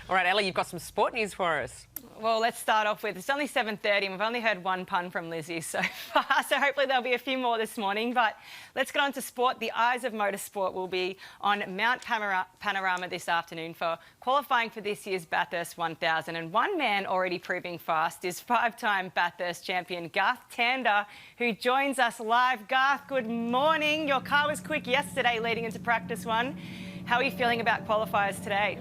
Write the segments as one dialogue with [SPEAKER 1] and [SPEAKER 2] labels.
[SPEAKER 1] All right, Ellie, you've got some sport news for us.
[SPEAKER 2] Well, let's start off with, it's only 7:30 and we've only heard one pun from Lizzie so far, so hopefully there'll be a few more this morning. But let's get on to sport. The eyes of motorsport will be on Mount Panorama this afternoon for qualifying for this year's Bathurst 1000. And one man already proving fast is five-time Bathurst champion Garth Tander, who joins us live. Garth, good morning. Your car was quick yesterday leading into practice one. How are you feeling about qualifiers today?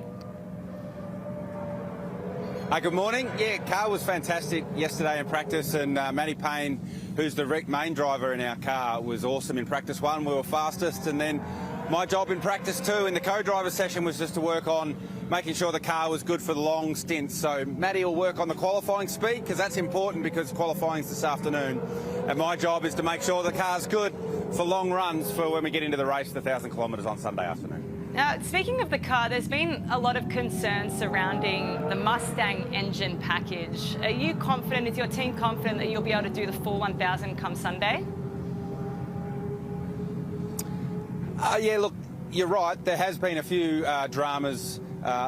[SPEAKER 3] Good morning. Yeah, car was fantastic yesterday in practice, and Matty Payne, who's the main driver in our car, was awesome in practice one. We were fastest, and then my job in practice two in the co-driver session was just to work on making sure the car was good for the long stints. So Matty will work on the qualifying speed, because that's important, because qualifying's this afternoon, and my job is to make sure the car's good for long runs for when we get into the race, the 1,000 kilometres on Sunday afternoon.
[SPEAKER 2] Now, speaking of the car, there's been a lot of concern surrounding the Mustang engine package. Are you confident, is your team confident that you'll be able to do the full 1,000 come Sunday?
[SPEAKER 3] Yeah, look, you're right. There has been a few dramas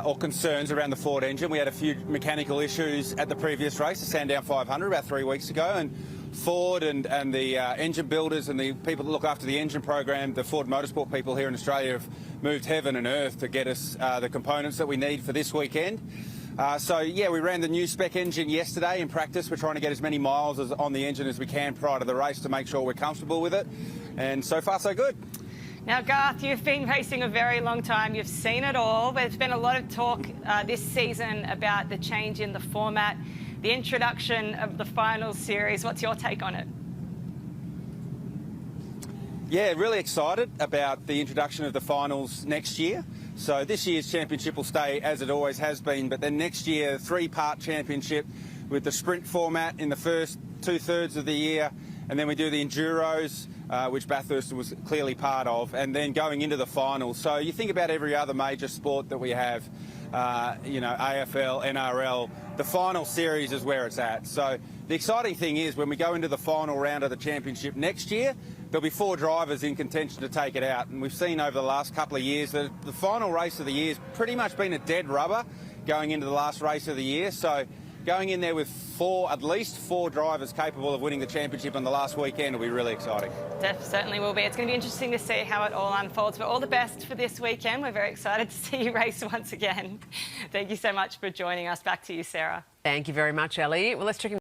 [SPEAKER 3] or concerns around the Ford engine. We had a few mechanical issues at the previous race, the Sandown 500, about 3 weeks ago, and Ford and the engine builders and the people that look after the engine program, the Ford Motorsport people here in Australia, have moved heaven and earth to get us the components that we need for this weekend. So, yeah, we ran the new spec engine yesterday in practice. We're trying to get as many miles on the engine as we can prior to the race to make sure we're comfortable with it. And so far, so good.
[SPEAKER 2] Now, Garth, you've been racing a very long time. You've seen it all. There's been a lot of talk this season about the change in the format, the introduction of the finals series. What's your take on it?
[SPEAKER 3] Yeah, really excited about the introduction of the finals next year. So this year's championship will stay as it always has been, but then next year, three-part championship with the sprint format in the first two-thirds of the year, and then we do the Enduros, which Bathurst was clearly part of, and then going into the finals. So you think about every other major sport that we have, you know, AFL, NRL, the final series is where it's at. So the exciting thing is when we go into the final round of the championship next year, there'll be 4 drivers in contention to take it out. And we've seen over the last couple of years that the final race of the year has pretty much been a dead rubber going into the last race of the year. So going in there with at least four drivers capable of winning the championship on the last weekend will be really exciting.
[SPEAKER 2] Certainly will be. It's going to be interesting to see how it all unfolds. But all the best for this weekend. We're very excited to see you race once again. Thank you so much for joining us. Back to you, Sarah.
[SPEAKER 1] Thank you very much, Ellie. Well, let's check in